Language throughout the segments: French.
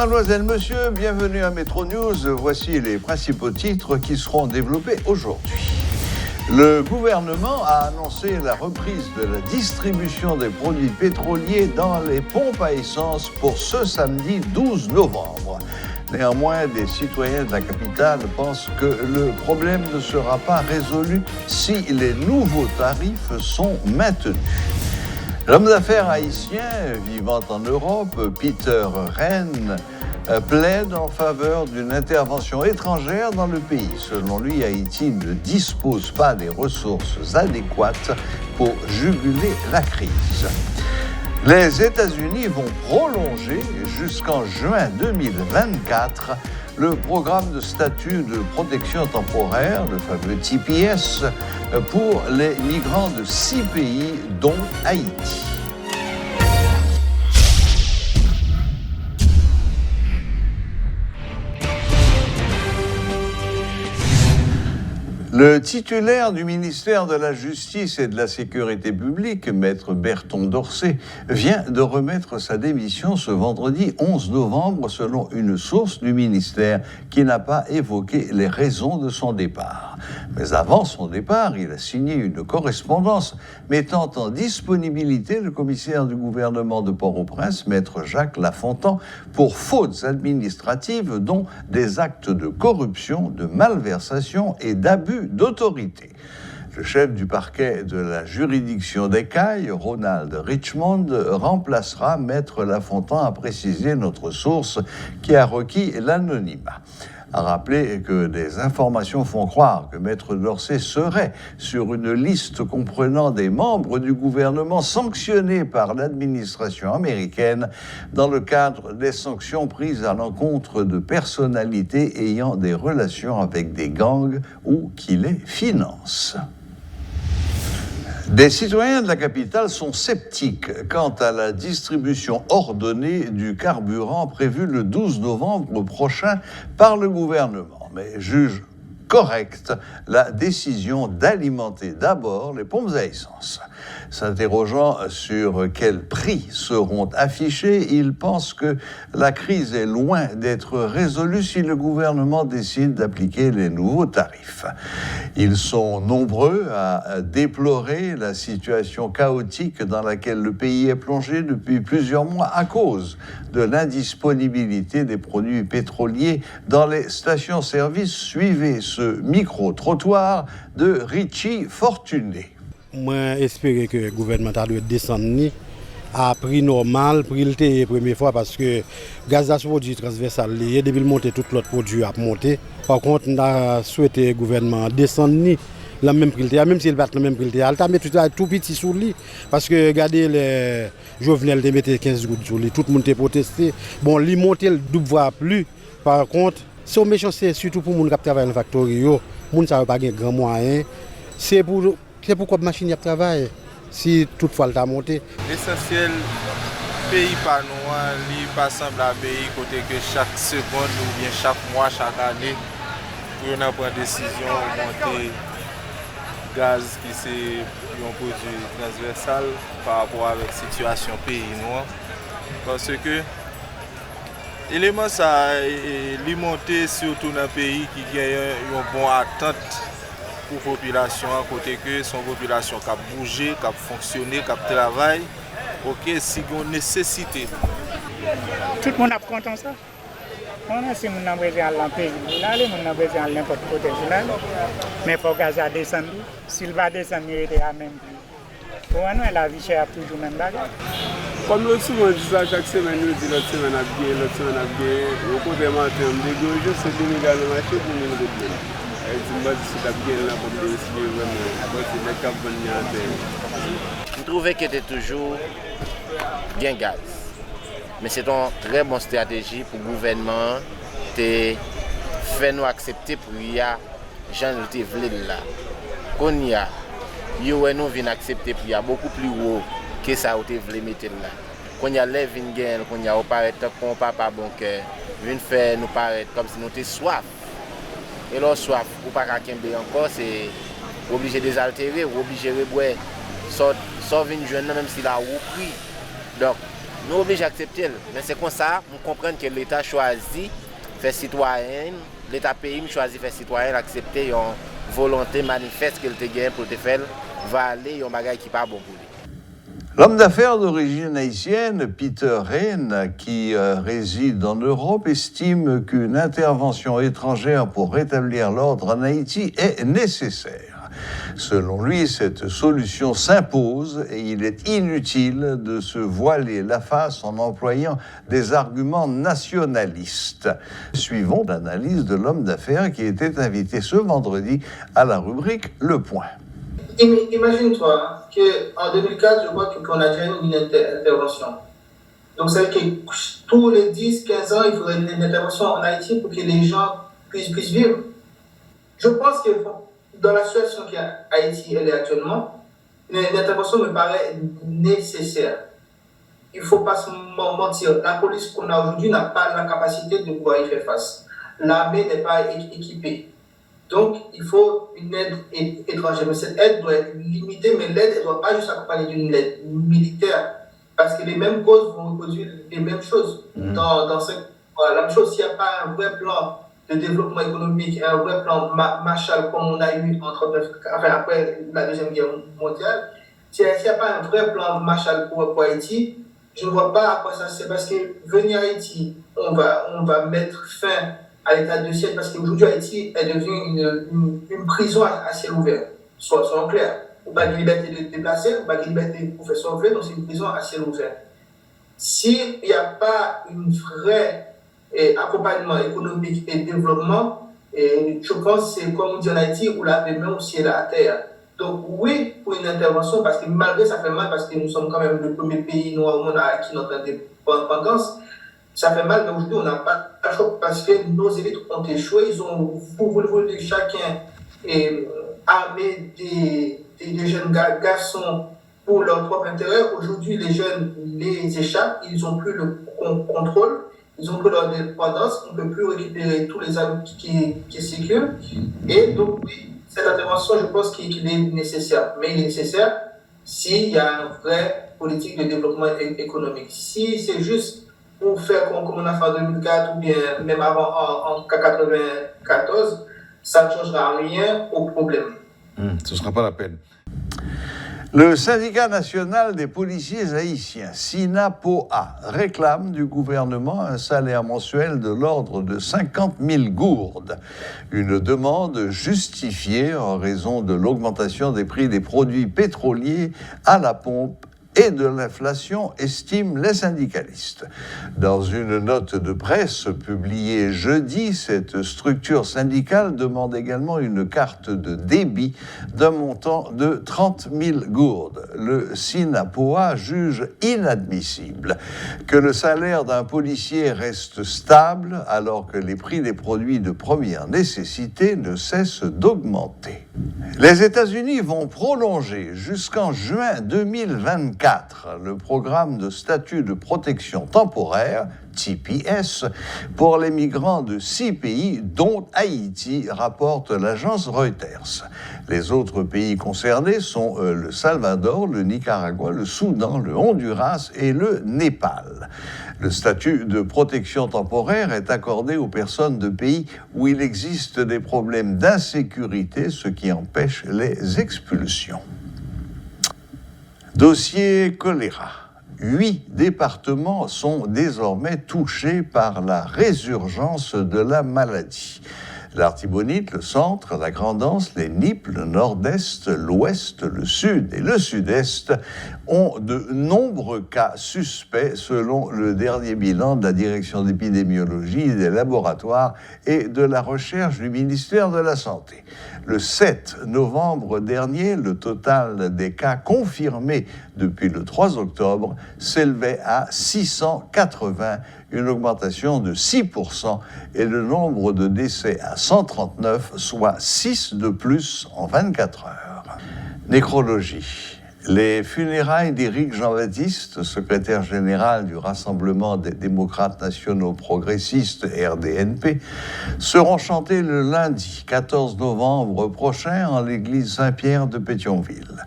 mademoiselle, monsieur, bienvenue à Métro News. Voici les principaux titres qui seront développés aujourd'hui. Le gouvernement a annoncé la reprise de la distribution des produits pétroliers dans les pompes à essence pour ce samedi 12 novembre. Néanmoins, des citoyens de la capitale pensent que le problème ne sera pas résolu si les nouveaux tarifs sont maintenus. L'homme d'affaires haïtien vivant en Europe, Peter Rennes, plaide en faveur d'une intervention étrangère dans le pays. Selon lui, Haïti ne dispose pas des ressources adéquates pour juguler la crise. Les États-Unis vont prolonger jusqu'en juin 2024 le programme de statut de protection temporaire, le fameux TPS, pour les migrants de 6 pays, dont Haïti. Le titulaire du ministère de la Justice et de la Sécurité publique, maître Berton Dorsey, vient de remettre sa démission ce vendredi 11 novembre selon une source du ministère qui n'a pas évoqué les raisons de son départ. Mais avant son départ, il a signé une correspondance mettant en disponibilité le commissaire du gouvernement de Port-au-Prince, maître Jacques Lafontan, pour fautes administratives dont des actes de corruption, de malversation et d'abus d'autorité. Le chef du parquet de la juridiction d'Écailles, Ronald Richmond, remplacera maître Lafontan, a précisé notre source qui a requis l'anonymat. A rappelé que des informations font croire que maître Dorsey serait sur une liste comprenant des membres du gouvernement sanctionnés par l'administration américaine dans le cadre des sanctions prises à l'encontre de personnalités ayant des relations avec des gangs ou qui les financent. Des citoyens de la capitale sont sceptiques quant à la distribution ordonnée du carburant prévue le 12 novembre prochain par le gouvernement, mais jugent correcte la décision d'alimenter d'abord les pompes à essence. S'interrogeant sur quels prix seront affichés, ils pensent que la crise est loin d'être résolue si le gouvernement décide d'appliquer les nouveaux tarifs. Ils sont nombreux à déplorer la situation chaotique dans laquelle le pays est plongé depuis plusieurs mois à cause de l'indisponibilité des produits pétroliers dans les stations-service. Suivez ce micro-trottoir de Richie Fortuné. Moi, j'espère que le gouvernement doit descendre à prix normal, prix la première fois, parce que le gaz à produit transversal, depuis le monter, tout l'autre produit a monté. Par contre, on a souhaité le gouvernement descendre le même prix, même s'il bat le même prix, il a mis tout petit sur lui. Parce que regardez, les Jovenel de mettre 15 gouttes sur lui, tout le monde a protesté. Bon, il monte le double voie plus. Par contre, c'est méchant, c'est surtout pour les gens qui travaillent dans le factory, les gens qui n'ont pas de grands moyens. C'est pourquoi la machine travaille, si toutefois elle a monté. L'essentiel, pays pas noir, il pas semble à pays côté que chaque seconde ou bien chaque mois, chaque année, pour nous prendre décision monter gaz qui c'est un produit transversal par rapport à la situation pays noir. Parce que l'élément ça est monté surtout dans un pays qui a une bonne attente pour la population, à côté que son population qui a bougé, qui a fonctionné, qui a travaillé, ok, si on nécessité. Tout le monde a content ça. On a si on a besoin de pays, on a besoin de n'importe côté mais il faut que ça descende. S'il va descendre, il est à même prix. Pour nous, la vie chère toujours même bagarre. Comme l'autre souvent dit ça chaque semaine, nous dit l'autre semaine à bien, l'autre semaine à bien. Au côté matin, on dégage, c'est 2000 dans le marché, 2000 de bien. Je trouvais qu'il était toujours bien gaz. Mais c'est une très bonne stratégie pour le gouvernement de faire nous accepter pour y a gens qui veulent là. Quand il y a, nous venons accepter pour y a beaucoup plus haut que ça où veut mettre là. Quand il y a les vingers, quand il y a paraître comme papa bon cœur, vient faire nous paraître comme si nous étions soif. Et leur soif, ou pas qu'à encore, c'est obligé de désaltérer, ou obligé de boire, soit une jeune même s'il a repris. Donc, nous obligés à accepter. Mais c'est comme ça, on comprend que l'État choisit faire citoyen, l'État pays choisit faire citoyen, accepter une volonté manifeste qu'il te gagne pour te faire valer un bagage qui n'est pas bon pour lui. L'homme d'affaires d'origine haïtienne, Peter Rehn, qui réside en Europe, estime qu'une intervention étrangère pour rétablir l'ordre en Haïti est nécessaire. Selon lui, cette solution s'impose et il est inutile de se voiler la face en employant des arguments nationalistes. Suivons l'analyse de l'homme d'affaires qui était invité ce vendredi à la rubrique Le Point. Imagine-toi qu'en 2004, je vois qu'on a déjà eu une intervention. Donc, ça veut dire que tous les 10-15 ans, il faudrait une intervention en Haïti pour que les gens puissent vivre. Je pense que dans la situation qu'Haïti est actuellement, une intervention me paraît nécessaire. Il ne faut pas se mentir. La police qu'on a aujourd'hui n'a pas la capacité de pouvoir y faire face. L'armée n'est pas équipée. Donc, il faut une aide étrangère. Mais cette aide doit être limitée, mais l'aide ne doit pas juste accompagner d'une aide militaire. Parce que les mêmes causes vont reproduire les mêmes choses. Dans la même chose, s'il n'y a pas un vrai plan de développement économique, un vrai plan Marshall comme on a eu après la Deuxième Guerre mondiale, s'il n'y a pas un vrai plan Marshall pour Haïti, je ne vois pas à quoi ça sert. Parce que venir à Haïti, on va mettre fin à l'état de siège, parce qu'aujourd'hui Haïti est devenue une prison à ciel ouvert. Soyons clairs. On n'a pas de liberté de déplacer, on n'a pas de liberté de faire sauver, donc c'est une prison à ciel ouvert. S'il n'y a pas un vrai accompagnement économique et développement, je pense que c'est comme on dit en Haïti, où la main aussi est à terre. Donc oui, pour une intervention, parce que malgré ça fait mal, parce que nous sommes quand même le premier pays noir au monde à acquis notre indépendance, ça fait mal, mais aujourd'hui, on n'a pas le choix parce que nos élites ont échoué. Ils ont voulu chacun armer des jeunes garçons pour leur propre intérêt. Aujourd'hui, les jeunes les échappent, ils n'ont plus le contrôle, ils ont plus leur dépendance, on ne peut plus récupérer tous les armes qui sécurent. Et donc, oui, cette intervention, je pense qu'il est nécessaire. Mais il est nécessaire s'il y a une vraie politique de développement économique. Si c'est juste pour faire comme on a fait en 2004 ou bien même avant en 1994, ça ne changera rien au problème. Ce ne sera pas la peine. Le syndicat national des policiers haïtiens, SINAPOA, réclame du gouvernement un salaire mensuel de l'ordre de 50 000 gourdes. Une demande justifiée en raison de l'augmentation des prix des produits pétroliers à la pompe et de l'inflation, estiment les syndicalistes. Dans une note de presse publiée jeudi, cette structure syndicale demande également une carte de débit d'un montant de 30 000 gourdes. Le SINAPOA juge inadmissible que le salaire d'un policier reste stable alors que les prix des produits de première nécessité ne cessent d'augmenter. Les États-Unis vont prolonger jusqu'en juin 2024 le programme de statut de protection temporaire, TPS, pour les migrants de 6 pays, dont Haïti, rapporte l'agence Reuters. Les autres pays concernés sont le Salvador, le Nicaragua, le Soudan, le Honduras et le Népal. Le statut de protection temporaire est accordé aux personnes de pays où il existe des problèmes d'insécurité, ce qui empêche les expulsions. Dossier choléra. 8 départements sont désormais touchés par la résurgence de la maladie. L'Artibonite, le centre, la Grande-Anse, les Nippes, le nord-est, l'ouest, le sud et le sud-est ont de nombreux cas suspects selon le dernier bilan de la Direction d'épidémiologie, des laboratoires et de la recherche du ministère de la Santé. Le 7 novembre dernier, le total des cas confirmés depuis le 3 octobre s'élevait à 680, une augmentation de 6%, et le nombre de décès à 139, soit 6 de plus en 24 heures. Nécrologie. Les funérailles d'Éric Jean-Baptiste, secrétaire général du Rassemblement des démocrates nationaux progressistes, RDNP, seront chantées le lundi 14 novembre prochain en l'église Saint-Pierre de Pétionville.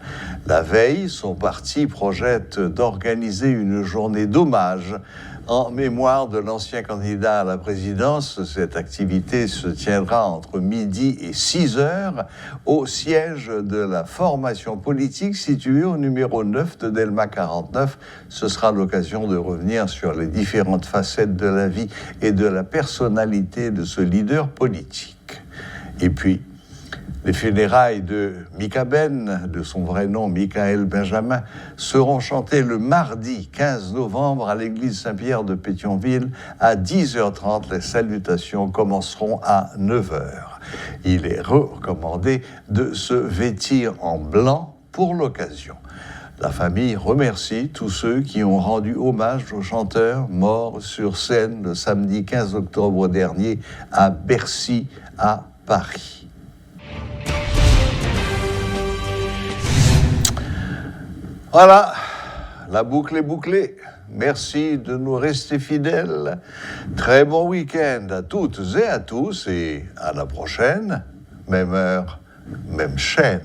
La veille, son parti projette d'organiser une journée d'hommage en mémoire de l'ancien candidat à la présidence. Cette activité se tiendra entre midi et 6 heures au siège de la formation politique située au numéro 9 de Delma 49. Ce sera l'occasion de revenir sur les différentes facettes de la vie et de la personnalité de ce leader politique. Et puis, les funérailles de Mika Ben, de son vrai nom Michael Benjamin, seront chantées le mardi 15 novembre à l'église Saint-Pierre de Pétionville à 10h30. Les salutations commenceront à 9h. Il est recommandé de se vêtir en blanc pour l'occasion. La famille remercie tous ceux qui ont rendu hommage au chanteur mort sur scène le samedi 15 octobre dernier à Bercy, à Paris. Voilà, la boucle est bouclée. Merci de nous rester fidèles. Très bon week-end à toutes et à tous et à la prochaine. Même heure, même chaîne.